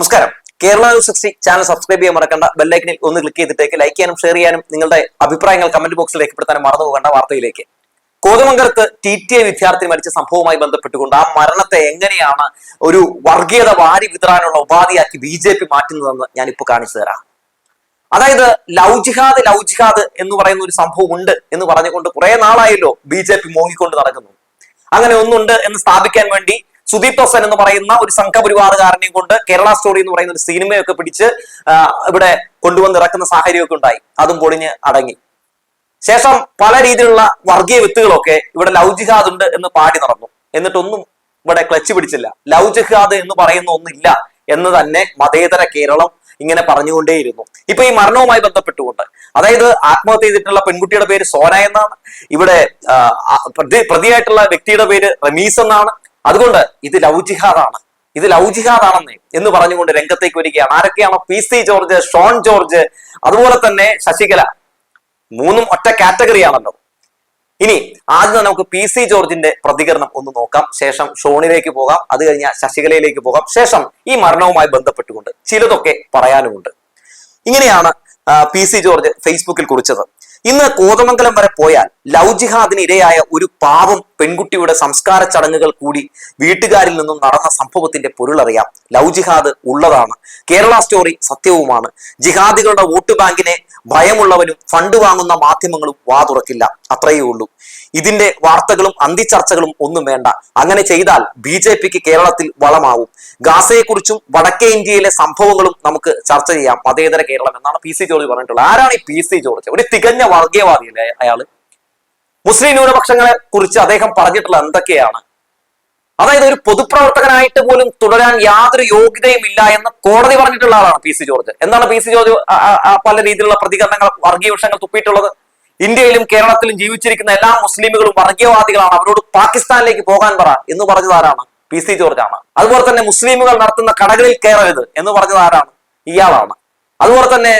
നമസ്കാരം. Kerala news 60 channel subscribe ചെയ്യാൻ മറക്കണ്ട. ബെല്ലൈക്കനിൽ ഒന്ന് ക്ലിക്ക് ചെയ്തിട്ടേക്ക് ലൈക്ക് ചെയ്യാനും ഷെയർ ചെയ്യാനും നിങ്ങളുടെ അഭിപ്രായങ്ങൾ കമന്റ് ബോക്സിൽ രേഖപ്പെടുത്താനും മറന്നു പോകേണ്ട. വാർത്തയിലേക്ക്. കോതമംഗലത്ത് TTI വിദ്യാർത്ഥി മരിച്ച സംഭവവുമായി ബന്ധപ്പെട്ടുകൊണ്ട് ആ മരണത്തെ എങ്ങനെയാണ് ഒരു വർഗീയത വാരി വിതറാനുള്ള ഉപാധിയാക്കി BJP മാറ്റുന്നതെന്ന് ഞാനിപ്പോ കാണിച്ചു തരാം. അതായത് ലവ് ജിഹാദ് എന്ന് പറയുന്ന ഒരു സംഭവം ഉണ്ട് എന്ന് പറഞ്ഞുകൊണ്ട് കുറെ നാളായല്ലോ BJP മോങ്ങിക്കൊണ്ട് നടക്കുന്നു. അങ്ങനെ ഒന്നുണ്ട് എന്ന് സ്ഥാപിക്കാൻ വേണ്ടി സുദീപ് തോസൻ എന്ന് പറയുന്ന ഒരു സംഘപരിവാറുകാരനെയും കൊണ്ട് കേരള സ്റ്റോറി എന്ന് പറയുന്ന ഒരു സിനിമയൊക്കെ പിടിച്ച് ഇവിടെ കൊണ്ടുവന്ന് ഇറക്കുന്ന സാഹചര്യമൊക്കെ ഉണ്ടായി. അതും പൊളിഞ്ഞ് അടങ്ങി. ശേഷം പല രീതിയിലുള്ള വർഗീയ വിത്തുകളൊക്കെ ഇവിടെ ലവ് ജിഹാദ് ഉണ്ട് എന്ന് പാടി നടന്നു. എന്നിട്ടൊന്നും ഇവിടെ ക്ലച്ച് പിടിച്ചില്ല. ലവ് ജിഹാദ് എന്ന് പറയുന്ന ഒന്നില്ല എന്ന് തന്നെ മതേതര കേരളം ഇങ്ങനെ പറഞ്ഞുകൊണ്ടേയിരുന്നു. ഇപ്പൊ ഈ മരണവുമായി ബന്ധപ്പെട്ടുകൊണ്ട്, അതായത് ആത്മഹത്യ ചെയ്തിട്ടുള്ള പെൺകുട്ടിയുടെ പേര് സോന എന്നാണ്, ഇവിടെ പ്രതിയായിട്ടുള്ള വ്യക്തിയുടെ പേര് റമീസ് എന്നാണ്. അതുകൊണ്ട് ഇത് ലവ് ജിഹാദാണെന്ന് എന്ന് പറഞ്ഞുകൊണ്ട് രംഗത്തേക്ക് വരികയാണ്. ആരൊക്കെയാണ്? PC ജോർജ്, ഷോൺ ജോർജ്, അതുപോലെ തന്നെ ശശികല. മൂന്നും ഒറ്റ കാറ്റഗറിയാണല്ലോ. ഇനി ആദ്യം നമുക്ക് PC ജോർജിന്റെ പ്രതികരണം ഒന്ന് നോക്കാം. ശേഷം ഷോണിലേക്ക് പോകാം. അത് കഴിഞ്ഞാൽ ശശികലയിലേക്ക് പോകാം. ശേഷം ഈ മരണവുമായി ബന്ധപ്പെട്ടുകൊണ്ട് ചിലതൊക്കെ പറയാനുമുണ്ട്. ഇങ്ങനെയാണ് PC ജോർജ് ഫേസ്ബുക്കിൽ കുറിച്ചത്. ഇന്ന് കോതമംഗലം വരെ പോയാൽ ലവ് ജിഹാദിന് ഇരയായ ഒരു പാവം പെൺകുട്ടിയുടെ സംസ്കാര ചടങ്ങുകൾ കൂടി വീട്ടുകാരിൽ നിന്നും നടന്ന സംഭവത്തിന്റെ പൊരുളറിയാം. ലവ് ജിഹാദ് ഉള്ളതാണ്. കേരള സ്റ്റോറി സത്യവുമാണ്. ജിഹാദികളുടെ വോട്ട് ബാങ്കിനെ ഭയമുള്ളവരും ഫണ്ട് വാങ്ങുന്ന മാധ്യമങ്ങളും വാതുറക്കില്ല. അത്രയേ ഉള്ളൂ. ഇതിന്റെ വാർത്തകളും അന്തിച്ചർച്ചകളും ഒന്നും വേണ്ട. അങ്ങനെ ചെയ്താൽ BJPക്ക് കേരളത്തിൽ വളമാവും. ഗാസയെക്കുറിച്ചും വടക്കേ ഇന്ത്യയിലെ സംഭവങ്ങളും നമുക്ക് ചർച്ച ചെയ്യാം. മതേതര കേരളം എന്നാണ് PC ജോർജ് പറഞ്ഞിട്ടുള്ളത്. ആരാണ് ഈ PC ജോർജ്? ഒരു തികഞ്ഞ വർഗീയവാദിയല്ലേ അയാള്? മുസ്ലിം ന്യൂനപക്ഷങ്ങളെ കുറിച്ച് അദ്ദേഹം പറഞ്ഞിട്ടുള്ള എന്തൊക്കെയാണ്? അതായത് ഒരു പൊതുപ്രവർത്തകനായിട്ട് പോലും തുടരാൻ യാതൊരു യോഗ്യതയും ഇല്ല എന്ന് കോടതി പറഞ്ഞിട്ടുള്ള ആളാണ് PC ജോർജ്. എന്താണ് PC ജോർജ് പല രീതിയിലുള്ള പ്രതികരണങ്ങൾ, വർഗീയ വിഷയങ്ങൾ തുപ്പിയിട്ടുള്ളത്? ഇന്ത്യയിലും കേരളത്തിലും ജീവിച്ചിരിക്കുന്ന എല്ലാ മുസ്ലിമുകളും വർഗീയവാദികളാണ്, അവരോട് പാകിസ്ഥാനിലേക്ക് പോകാൻ പറ എന്ന് പറഞ്ഞത് ആരാണ്? PC ജോർജ് ആണ്. അതുപോലെ തന്നെ മുസ്ലിമുകൾ നടത്തുന്ന കടകളിൽ കയറരുത് എന്ന് പറഞ്ഞത് ആരാണ്? ഇയാളാണ്. അതുപോലെ തന്നെ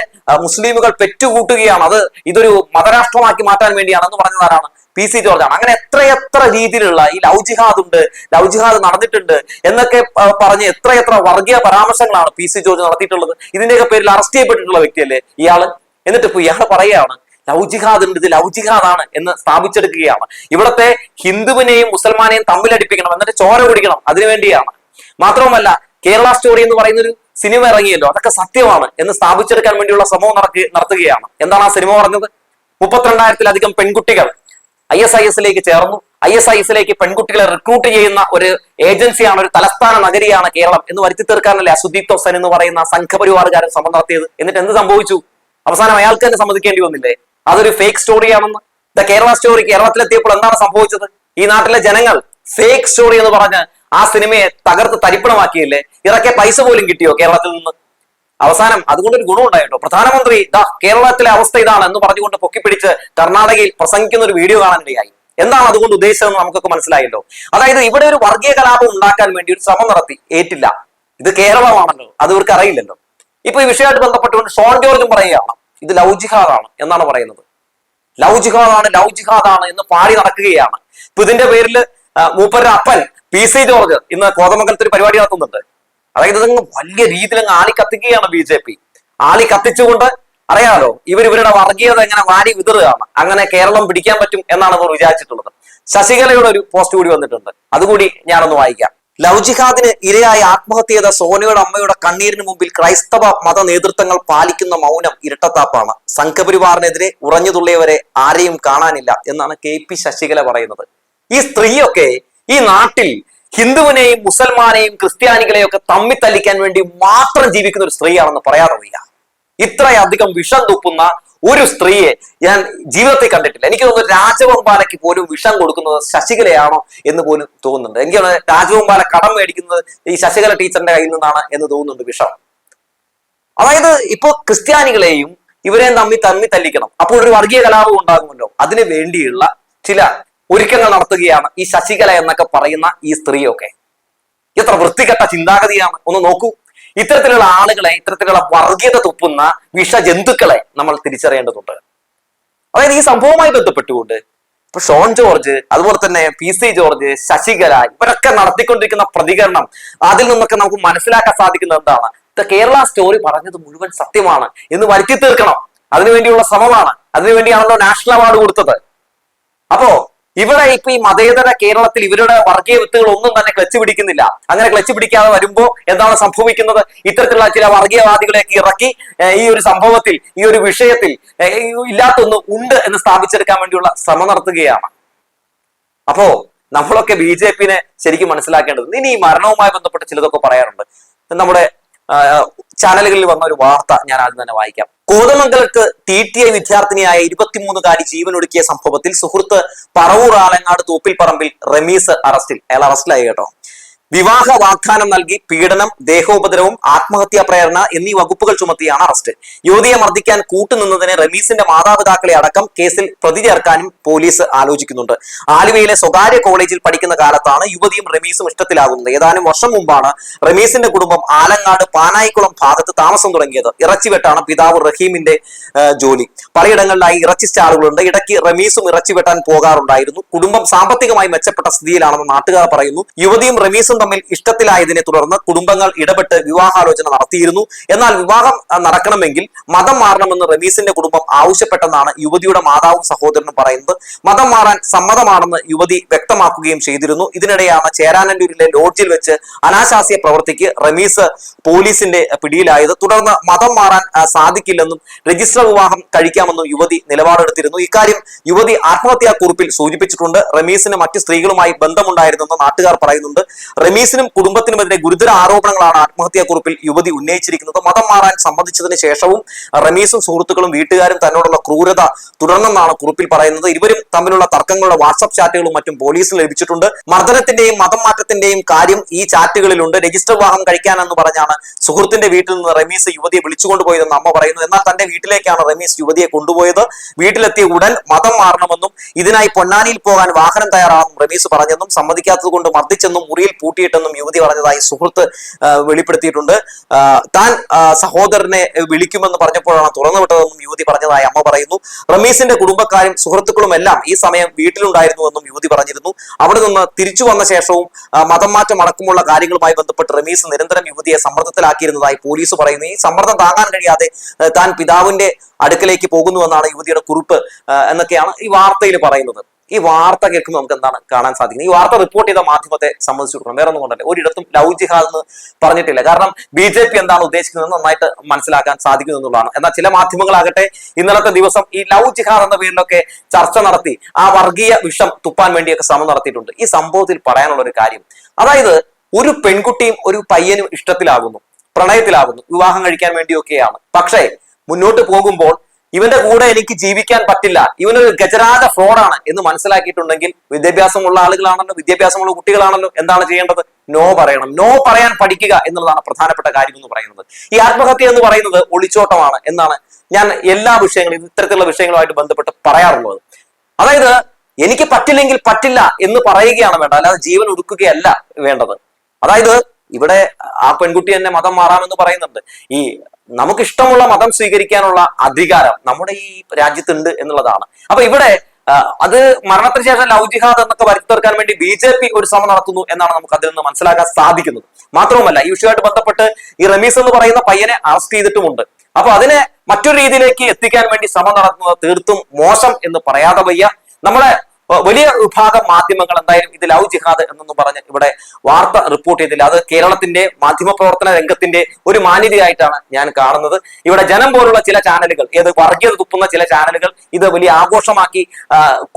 മുസ്ലിമുകൾ പെറ്റുകൂട്ടുകയാണ്, അത് ഇതൊരു മതരാഷ്ട്രമാക്കി മാറ്റാൻ വേണ്ടിയാണ് എന്ന് പറഞ്ഞത് ആരാണ്? PC ജോർജ് ആണ്. അങ്ങനെ എത്രയെത്ര രീതിയിലുള്ള ഈ ലവ് ജിഹാദ് ഉണ്ട്, ലവ് ജിഹാദ് നടന്നിട്ടുണ്ട് എന്നൊക്കെ പറഞ്ഞ് എത്രയെത്ര വർഗീയ പരാമർശങ്ങളാണ് PC ജോർജ് നടത്തിയിട്ടുള്ളത്. ഇതിന്റെയൊക്കെ പേരിൽ അറസ്റ്റ് ചെയ്യപ്പെട്ടിട്ടുള്ള വ്യക്തിയല്ലേ ഇയാള്. എന്നിട്ട് ഇപ്പൊ ഇയാൾ പറയുകയാണ് ലവ് ജിഹാദ് ഉണ്ട്, ഇത് ലവ് ജിഹാദാണ് എന്ന് സ്ഥാപിച്ചെടുക്കുകയാണ്. ഇവിടത്തെ ഹിന്ദുവിനെയും മുസൽമാനെയും തമ്മിലടിപ്പിക്കണം, എന്നിട്ട് ചോര കുടിക്കണം, അതിനുവേണ്ടിയാണ്. മാത്രവുമല്ല കേരള സ്റ്റോറി എന്ന് പറയുന്ന ഒരു സിനിമ ഇറങ്ങിയല്ലോ, അതൊക്കെ സത്യമാണ് എന്ന് സ്ഥാപിച്ചെടുക്കാൻ വേണ്ടിയുള്ള ശ്രമവും നടത്തുകയാണ്. എന്താണ് ആ സിനിമ പറഞ്ഞത്? 32,000-ലധികം പെൺകുട്ടികൾ ISIS-ലേക്ക് ചേർന്നു. ISIS-ലേക്ക് പെൺകുട്ടികളെ റിക്രൂട്ട് ചെയ്യുന്ന ഒരു ഏജൻസിയാണ്, ഒരു തലസ്ഥാന നഗരിയാണ് കേരളം എന്ന് വരുത്തി തീർക്കാനല്ലേ സുദീപ് തോസൻ എന്ന് പറയുന്ന സംഘപരിവാറുകാരൻ ശ്രമം നടത്തിയത്. എന്നിട്ട് എന്ത് സംഭവിച്ചു? അവസാനം അയാൾക്ക് തന്നെ സമ്മതിക്കേണ്ടി വന്നില്ലേ അതൊരു ഫേക്ക് സ്റ്റോറിയാണെന്ന്? കേരള സ്റ്റോറി കേരളത്തിലെത്തിയപ്പോൾ എന്താണ് സംഭവിച്ചത്? ഈ നാട്ടിലെ ജനങ്ങൾ ഫേക്ക് സ്റ്റോറി എന്ന് പറഞ്ഞ് ആ സിനിമയെ തകർത്ത് തരിപ്പണമാക്കിയില്ലേ? ഇറക്കിയ പൈസ പോലും കിട്ടിയോ കേരളത്തിൽ നിന്ന്? അവസാനം അതുകൊണ്ടൊരു ഗുണമുണ്ടായിട്ടോ. പ്രധാനമന്ത്രി കേരളത്തിലെ അവസ്ഥ ഇതാണ് എന്ന് പറഞ്ഞുകൊണ്ട് പൊക്കിപ്പിടിച്ച് കർണാടകയിൽ പ്രസംഗിക്കുന്ന ഒരു വീഡിയോ കാണാനിടയായി. എന്താണ് അതുകൊണ്ട് ഉദ്ദേശിച്ചതെന്ന് നമുക്കൊക്കെ മനസ്സിലായല്ലോ. അതായത് ഇവിടെ ഒരു വർഗീയ കലാപം ഉണ്ടാക്കാൻ വേണ്ടി ഒരു ശ്രമം നടത്തി. ഏറ്റില്ല. ഇത് കേരളമാണല്ലോ, അത് ഇവർക്ക് അറിയില്ലല്ലോ. ഇപ്പൊ ഈ വിഷയമായിട്ട് ബന്ധപ്പെട്ടുകൊണ്ട് ഷോൺ ജോർജും പറയുകയാണ് ഇത് ലവ് ജിഹാദാണ് എന്നാണ് പറയുന്നത്. ലവ് ജിഹാദാണ് എന്ന് പാടി നടക്കുകയാണ്. ഇപ്പൊ ഇതിന്റെ പേരിൽ മൂപ്പരുടെ അപ്പൻ PC ജോർജ് ഇന്ന് കോതമംഗലത്ത് ഒരു പരിപാടി നടത്തുന്നുണ്ട്. അതായത് ഇതങ്ങ് വലിയ രീതിയിൽ അങ്ങ് ആളി കത്തിക്കുകയാണ് BJP. ആളി കത്തിച്ചുകൊണ്ട് അറിയാലോ ഇവരുടെ വർഗീയത എങ്ങനെ വാരി വിതറുകയാണ്. അങ്ങനെ കേരളം പിടിക്കാൻ പറ്റും എന്നാണ് അവർ വിചാരിച്ചിട്ടുള്ളത്. ശശികലയുടെ ഒരു പോസ്റ്റ് കൂടി വന്നിട്ടുണ്ട്, അതുകൂടി ഞാനൊന്ന് വായിക്കാം. ലവ് ജിഹാദിന് ഇരയായി ആത്മഹത്യ ചെയ്ത സോനയുടെ അമ്മയുടെ കണ്ണീരിന് മുമ്പിൽ ക്രൈസ്തവ മത നേതൃത്വങ്ങൾ പാലിക്കുന്ന മൗനം ഇരട്ടത്താപ്പാണ്. സംഘപരിവാറിനെതിരെ ഉറഞ്ഞുതുള്ളിയവരെ ആരെയും കാണാനില്ല എന്നാണ് KP ശശികല പറയുന്നത്. ഈ സ്ത്രീയൊക്കെ ഈ നാട്ടിൽ ഹിന്ദുവിനെയും മുസൽമാനെയും ക്രിസ്ത്യാനികളെയും ഒക്കെ തമ്മിത്തല്ലിക്കാൻ വേണ്ടി മാത്രം ജീവിക്കുന്ന ഒരു സ്ത്രീയാണെന്ന് പറയാതെ വയ്യ. ഇത്രയധികം വിഷം തുപ്പുന്ന ഒരു സ്ത്രീയെ ഞാൻ ജീവിതത്തിൽ കണ്ടിട്ടില്ല. എനിക്ക് തോന്നുന്നു രാജവെമ്പാലയ്ക്ക് പോലും വിഷം കൊടുക്കുന്നത് ശശികലയാണോ എന്ന് പോലും തോന്നുന്നുണ്ട്. എനിക്ക് രാജവെമ്പാല കടം മേടിക്കുന്നത് ഈ ശശികല ടീച്ചറിന്റെ കയ്യിൽ നിന്നാണ് എന്ന് തോന്നുന്നുണ്ട് വിഷം. അതായത് ഇപ്പൊ ക്രിസ്ത്യാനികളെയും ഇവരെയും തമ്മിൽ തല്ലിക്കണം, അപ്പോൾ ഒരു വർഗീയ കലാപം ഉണ്ടാകുമല്ലോ. അതിനു വേണ്ടിയുള്ള ചില ഒരുക്കങ്ങൾ നടത്തുകയാണ് ഈ ശശികല എന്നൊക്കെ പറയുന്ന ഈ സ്ത്രീയൊക്കെ. എത്ര വൃത്തികെട്ട ചിന്താഗതിയാണ് ഒന്ന് നോക്കൂ. ഇത്തരത്തിലുള്ള ആളുകളെ, ഇത്തരത്തിലുള്ള വർഗീയത തുപ്പുന്ന വിഷജന്തുക്കളെ നമ്മൾ തിരിച്ചറിയേണ്ടതുണ്ട്. അതായത് ഈ സംഭവവുമായി ബന്ധപ്പെട്ടുകൊണ്ട് ഇപ്പൊ ഷോൺ ജോർജ്, അതുപോലെ തന്നെ PC ജോർജ്, ശശികല ഇവരൊക്കെ നടത്തിക്കൊണ്ടിരിക്കുന്ന പ്രതികരണം, അതിൽ നിന്നൊക്കെ നമുക്ക് മനസ്സിലാക്കാൻ സാധിക്കുന്നത് എന്താണ്? കേരള സ്റ്റോറി പറഞ്ഞത് മുഴുവൻ സത്യമാണ് എന്ന് വരുത്തി തീർക്കണം. അതിനുവേണ്ടിയുള്ള ശ്രമമാണ്. അതിനുവേണ്ടിയാണല്ലോ നാഷണൽ അവാർഡ് കൊടുത്തത്. അപ്പോ ഇവിടെ ഇപ്പൊ ഈ മതേതര കേരളത്തിൽ ഇവരുടെ വർഗീയ വിത്തുകൾ ഒന്നും തന്നെ ക്ലച്ച് പിടിക്കുന്നില്ല. അങ്ങനെ ക്ലച്ച് പിടിക്കാതെ വരുമ്പോ എന്താണ് സംഭവിക്കുന്നത്? ഇത്തരത്തിലുള്ള ചില വർഗീയവാദികളെയൊക്കെ ഇറക്കി ഈ ഒരു സംഭവത്തിൽ, ഈ ഒരു വിഷയത്തിൽ ഇല്ലാത്തൊന്ന് ഉണ്ട് എന്ന് സ്ഥാപിച്ചെടുക്കാൻ വേണ്ടിയുള്ള ശ്രമം നടത്തുകയാണ്. അപ്പോ നമ്മളൊക്കെ BJP-നെ ശരിക്കും മനസ്സിലാക്കേണ്ടത്, ഇനി ഈ മരണവുമായി ബന്ധപ്പെട്ട് ചിലതൊക്കെ പറയാറുണ്ട്. നമ്മുടെ ചാനലുകളിൽ വന്ന ഒരു വാർത്ത ഞാൻ ആദ്യം തന്നെ വായിക്കാം. കോതമംഗലത്ത് TTI വിദ്യാർത്ഥിനിയായ 23-കാരി ജീവനൊടുക്കിയ സംഭവത്തിൽ സുഹൃത്ത് പറവൂർ ആലങ്ങാട് തോപ്പിൽപ്പറമ്പിൽ റമീസ് അറസ്റ്റിൽ. അയാൾ അറസ്റ്റിലായി കേട്ടോ. വിവാഹ വാഗ്ദാനം നൽകി പീഡനം, ദേഹോപദ്രവം, ആത്മഹത്യാ പ്രേരണ എന്നീ വകുപ്പുകൾ ചുമത്തിയാണ് അറസ്റ്റ്. യുവതിയെ മർദ്ദിക്കാൻ കൂട്ടുനിന്നതിന് റമീസിന്റെ മാതാപിതാക്കളെ അടക്കം കേസിൽ പ്രതി ചേർക്കാനും പോലീസ് ആലോചിക്കുന്നുണ്ട്. ആലുവയിലെ സ്വകാര്യ കോളേജിൽ പഠിക്കുന്ന കാലത്താണ് യുവതിയും റമീസും ഇഷ്ടത്തിലാകുന്നത്. ഏതാനും വർഷം മുമ്പാണ് റമീസിന്റെ കുടുംബം ആലങ്ങാട് പാനായിക്കുളം ഭാഗത്ത് താമസം തുടങ്ങിയത്. ഇറച്ചിവെട്ടാണ് പിതാവ് റഹീമിന്റെ ജോലി. പലയിടങ്ങളിലായി ഇറച്ചി സ്റ്റാളുകളുണ്ട്. ഇടയ്ക്ക് റമീസും ഇറച്ചി വെട്ടാൻ പോകാറുണ്ടായിരുന്നു. കുടുംബം സാമ്പത്തികമായി മെച്ചപ്പെട്ട സ്ഥിതിയിലാണെന്ന് നാട്ടുകാർ പറയുന്നു. യുവതിയും റമീസും തമ്മിൽ ഇഷ്ടത്തിലായതിനെ തുടർന്ന് കുടുംബങ്ങൾ ഇടപെട്ട് വിവാഹാലോചന നടത്തിയിരുന്നു. എന്നാൽ വിവാഹം നടക്കണമെങ്കിൽ മതം മാറണമെന്ന് റമീസിന്റെ കുടുംബം ആവശ്യപ്പെട്ടെന്നാണ് യുവതിയുടെ മാതാവും സഹോദരനും പറയുന്നത്. മതം മാറാൻ സമ്മതമാണെന്ന് യുവതി വ്യക്തമാക്കുകയും ചെയ്തിരുന്നു. ഇതിനിടെയാണ് ചേരാനല്ലൂരിലെ ലോഡ്ജിൽ വെച്ച് അനാശാസ്യ പ്രവൃത്തിക്ക് റമീസ് പോലീസിന്റെ പിടിയിലായത്. തുടർന്ന് മതം മാറാൻ സാധിക്കില്ലെന്നും രജിസ്റ്റർ വിവാഹം കഴിക്കാമെന്നും യുവതി നിലപാടെടുത്തിരുന്നു. ഇക്കാര്യം യുവതി ആത്മഹത്യാ കുറിപ്പിൽ സൂചിപ്പിച്ചിട്ടുണ്ട്. റമീസിന് മറ്റു സ്ത്രീകളുമായി ബന്ധമുണ്ടായിരുന്നെന്ന് നാട്ടുകാർ പറയുന്നുണ്ട്. റമീസിനും കുടുംബത്തിനുമെതിരെ ഗുരുതര ആരോപണങ്ങളാണ് ആത്മഹത്യാ കുറിപ്പിൽ യുവതി ഉന്നയിച്ചിരിക്കുന്നത്. മതം മാറാൻ സംബന്ധിച്ചതിന് ശേഷവും റമീസും സുഹൃത്തുക്കളും വീട്ടുകാരും തന്നോടുള്ള ക്രൂരത തുടർന്നെന്നാണ് കുറിപ്പിൽ പറയുന്നത്. ഇരുവരും തമ്മിലുള്ള തർക്കങ്ങളുടെ വാട്സ്ആപ്പ് ചാറ്റുകളും മറ്റും പോലീസിന് ലഭിച്ചിട്ടുണ്ട്. മർദ്ദനത്തിന്റെയും മതം മാറ്റത്തിന്റെയും കാര്യം ഈ ചാറ്റുകളിലുണ്ട്. രജിസ്റ്റർ വിവാഹം കഴിക്കാനെന്ന് പറഞ്ഞാണ് സുഹൃത്തിന്റെ വീട്ടിൽ നിന്ന് റമീസ് യുവതിയെ വിളിച്ചുകൊണ്ടുപോയതെന്ന് അമ്മ പറയുന്നു. എന്നാൽ തന്റെ വീട്ടിലേക്കാണ് റമീസ് യുവതിയെ കൊണ്ടുപോയത്. വീട്ടിലെത്തിയ ഉടൻ മതം മാറണമെന്നും ഇതിനായി പൊന്നാനിയിൽ പോകാൻ വാഹനം തയ്യാറാണെന്നും റമീസ് പറഞ്ഞെന്നും സമ്മതിക്കാത്തത് കൊണ്ട് മർദ്ദിച്ചെന്നും മുറിയിൽ പൂട്ടിയിട്ടെന്നും യുവതി പറഞ്ഞതായി സുഹൃത്ത് വെളിപ്പെടുത്തിയിട്ടുണ്ട്. താൻ സഹോദരനെ വിളിക്കുമെന്ന് പറഞ്ഞപ്പോഴാണ് തുറന്നുവിട്ടതെന്നും യുവതി പറഞ്ഞതായി അമ്മ പറയുന്നു. റമീസിന്റെ കുടുംബക്കാരും സുഹൃത്തുക്കളും എല്ലാം ഈ സമയം വീട്ടിലുണ്ടായിരുന്നുവെന്നും യുവതി പറഞ്ഞിരുന്നു. അവിടെ നിന്ന് തിരിച്ചു വന്ന ശേഷവും മതം മാറ്റം അടക്കമുള്ള കാര്യങ്ങളുമായി ബന്ധപ്പെട്ട് റമീസ് നിരന്തരം യുവതിയെ സമ്മർദ്ദത്തിലാക്കിയിരുന്നതായി പോലീസ് പറയുന്നു. ഈ സമ്മർദ്ദം താങ്ങാൻ കഴിയാതെ താൻ പിതാവിന്റെ അടുക്കലേക്ക് പോകുന്നുവെന്നാണ് യുവതിയുടെ കുറിപ്പ് എന്നൊക്കെയാണ് ഈ വാർത്തയിൽ പറയുന്നത്. ഈ വാർത്ത കേൾക്കുമ്പോൾ നമുക്ക് എന്താണ് കാണാൻ സാധിക്കുന്നത്? ഈ വാർത്ത റിപ്പോർട്ട് ചെയ്ത മാധ്യമത്തെ സംബന്ധിച്ചിടത്തോളം വേറെ ഒന്നും കൊണ്ടല്ല, ഒരിടത്തും ലവ് ജിഹാദ് എന്ന് പറഞ്ഞിട്ടില്ല. കാരണം BJP എന്താണ് ഉദ്ദേശിക്കുന്നത് നന്നായിട്ട് മനസ്സിലാക്കാൻ സാധിക്കുന്നു എന്നുള്ളതാണ്. എന്നാൽ ചില മാധ്യമങ്ങളാകട്ടെ ഇന്നലത്തെ ദിവസം ഈ ലവ് ജിഹാദ് എന്ന പേരിലൊക്കെ ചർച്ച നടത്തി ആ വർഗീയ വിഷം തുപ്പാൻ വേണ്ടിയൊക്കെ ശ്രമം നടത്തിയിട്ടുണ്ട്. ഈ സംഭവത്തിൽ പറയാനുള്ള ഒരു കാര്യം, അതായത് ഒരു പെൺകുട്ടിയും ഒരു പയ്യനും ഇഷ്ടത്തിലാകുന്നു, പ്രണയത്തിലാകുന്നു, വിവാഹം കഴിക്കാൻ വേണ്ടിയൊക്കെയാണ്. പക്ഷേ മുന്നോട്ട് പോകുമ്പോൾ ഇവന്റെ കൂടെ എനിക്ക് ജീവിക്കാൻ പറ്റില്ല, ഇവനൊരു ഗജരാജ ഫ്രോഡാണ് എന്ന് മനസ്സിലാക്കിയിട്ടുണ്ടെങ്കിൽ വിദ്യാഭ്യാസമുള്ള ആളുകളാണല്ലോ, വിദ്യാഭ്യാസമുള്ള കുട്ടികളാണല്ലോ, എന്താണ് ചെയ്യേണ്ടത്? നോ പറയണം. നോ പറയാൻ പഠിക്കുക എന്നുള്ളതാണ് പ്രധാനപ്പെട്ട കാര്യം എന്ന് പറയുന്നത്. ഈ ആത്മഹത്യ എന്ന് പറയുന്നത് ഒളിച്ചോട്ടമാണ് എന്നാണ് ഞാൻ എല്ലാ വിഷയങ്ങളും ഇത്തരത്തിലുള്ള വിഷയങ്ങളുമായിട്ട് ബന്ധപ്പെട്ട് പറയാറുള്ളത്. അതായത് എനിക്ക് പറ്റില്ലെങ്കിൽ പറ്റില്ല എന്ന് പറയുകയാണ് വേണ്ടത്, അല്ലാതെ ജീവൻ ഒടുക്കുകയല്ല വേണ്ടത്. അതായത് ഇവിടെ ആ പെൺകുട്ടി തന്നെ മതം മാറാമെന്ന് പറയുന്നുണ്ട്. ഈ നമുക്ക് ഇഷ്ടമുള്ള മതം സ്വീകരിക്കാനുള്ള അധികാരം നമ്മുടെ ഈ രാജ്യത്തുണ്ട് എന്നുള്ളതാണ്. അപ്പൊ ഇവിടെ അത് മരണത്തിന് ശേഷം ലവ് ജിഹാദ് എന്നൊക്കെ വരുത്തി തീർക്കാൻ വേണ്ടി BJP ഒരു ശ്രമം നടത്തുന്നു എന്നാണ് നമുക്ക് അതിൽ നിന്ന് മനസ്സിലാക്കാൻ സാധിക്കുന്നത്. മാത്രവുമല്ല ഈ വിഷയമായിട്ട് ബന്ധപ്പെട്ട് ഈ റമീസ് എന്ന് പറയുന്ന പയ്യനെ അറസ്റ്റ് ചെയ്തിട്ടുമുണ്ട്. അപ്പൊ അതിനെ മറ്റൊരു രീതിയിലേക്ക് എത്തിക്കാൻ വേണ്ടി ശ്രമം നടത്തുന്നത് തീർത്തും മോശം എന്ന് പറയാതെ വയ്യ. നമ്മുടെ വലിയ വിഭാഗം മാധ്യമങ്ങൾ എന്തായാലും ഇത് ലവ് ജിഹാദ് എന്നൊന്നും പറഞ്ഞ് ഇവിടെ വാർത്ത റിപ്പോർട്ട് ചെയ്തില്ല. അത് കേരളത്തിന്റെ മാധ്യമ പ്രവർത്തന രംഗത്തിന്റെ ഒരു മാന്യതയായിട്ടാണ് ഞാൻ കാണുന്നത്. ഇവിടെ ജനം പോലുള്ള ചില ചാനലുകൾ, ഏത് വർഗീയത തുപ്പുന്ന ചില ചാനലുകൾ ഇത് വലിയ ആഘോഷമാക്കി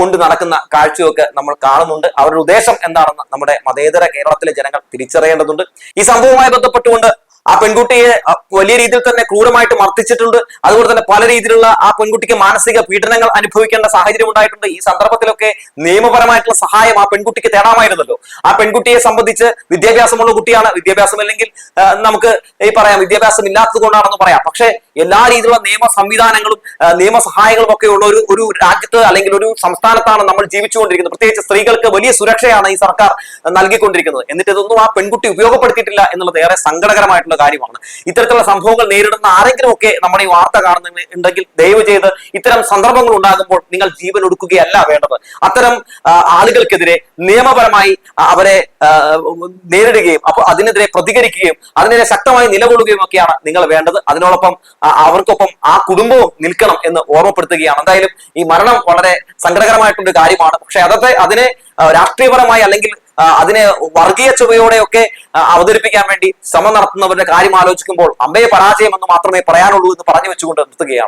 കൊണ്ട് നടക്കുന്ന കാഴ്ചയൊക്കെ നമ്മൾ കാണുന്നുണ്ട്. അവരുടെ ഉദ്ദേശം എന്താണെന്ന് നമ്മുടെ മതേതര കേരളത്തിലെ ജനങ്ങൾ തിരിച്ചറിയേണ്ടതുണ്ട്. ഈ സംഭവവുമായി ബന്ധപ്പെട്ടുകൊണ്ട് ആ പെൺകുട്ടിയെ വലിയ രീതിയിൽ തന്നെ ക്രൂരമായിട്ട് മർദ്ദിച്ചിട്ടുണ്ട്. അതുപോലെ തന്നെ പല രീതിയിലുള്ള ആ പെൺകുട്ടിക്ക് മാനസിക പീഡനങ്ങൾ അനുഭവിക്കേണ്ട സാഹചര്യം ഉണ്ടായിട്ടുണ്ട്. ഈ സന്ദർഭത്തിലൊക്കെ നിയമപരമായിട്ടുള്ള സഹായം ആ പെൺകുട്ടിക്ക് തേടാമായിരുന്നല്ലോ. ആ പെൺകുട്ടിയെ സംബന്ധിച്ച് വിദ്യാഭ്യാസമുള്ള കുട്ടിയാണ്. വിദ്യാഭ്യാസമില്ലെങ്കിൽ നമുക്ക് ഈ പറയാം വിദ്യാഭ്യാസം ഇല്ലാത്തത് കൊണ്ടാണെന്ന് പറയാം. പക്ഷേ എല്ലാ രീതിയിലുള്ള നിയമ സംവിധാനങ്ങളും നിയമസഹായങ്ങളും ഒക്കെ ഉള്ള ഒരു രാജ്യത്ത് അല്ലെങ്കിൽ ഒരു സംസ്ഥാനത്താണ് നമ്മൾ ജീവിച്ചുകൊണ്ടിരിക്കുന്നത്. പ്രത്യേകിച്ച് സ്ത്രീകൾക്ക് വലിയ സുരക്ഷയാണ് ഈ സർക്കാർ നൽകിക്കൊണ്ടിരിക്കുന്നത്. എന്നിട്ട് ഇതൊന്നും ആ പെൺകുട്ടി ഉപയോഗപ്പെടുത്തിയിട്ടില്ല എന്നുള്ളത് ഏറെ സങ്കടകരമായിട്ടുള്ള കാര്യമാണ്. ഇത്തരത്തിലുള്ള സംഭവങ്ങൾ നേരിടുന്ന ആരെങ്കിലും ഒക്കെ നമ്മുടെ ഈ വാർത്ത കാണുന്നുണ്ടെങ്കിൽ ദയവ് ചെയ്ത് ഇത്തരം സന്ദർഭങ്ങൾ ഉണ്ടാകുമ്പോൾ നിങ്ങൾ ജീവൻ ഒടുക്കുകയല്ല വേണ്ടത്. അത്തരം ആളുകൾക്കെതിരെ നിയമപരമായി അവരെ നേരിടുകയും അപ്പോൾ അതിനെതിരെ പ്രതികരിക്കുകയും അതിനെതിരെ ശക്തമായി നിലകൊള്ളുകയും ഒക്കെയാണ് നിങ്ങൾ വേണ്ടത്. അതിനോടൊപ്പം അവർക്കൊപ്പം ആ കുടുംബവും നിൽക്കണം എന്ന് ഓർമ്മപ്പെടുത്തുകയാണ്. എന്തായാലും ഈ മരണം വളരെ സങ്കടകരമായിട്ടുള്ള കാര്യമാണ്. പക്ഷെ അതിനെ രാഷ്ട്രീയപരമായി അല്ലെങ്കിൽ അതിനെ വർഗീയ ചുവയോടെയൊക്കെ അവതരിപ്പിക്കാൻ വേണ്ടി ശ്രമം നടത്തുന്നവരുടെ കാര്യം ആലോചിക്കുമ്പോൾ അമ്മയെ പരാജയം എന്ന് മാത്രമേ പറയാനുള്ളൂ എന്ന് പറഞ്ഞു വെച്ചുകൊണ്ട് നിർത്തുകയാണ്.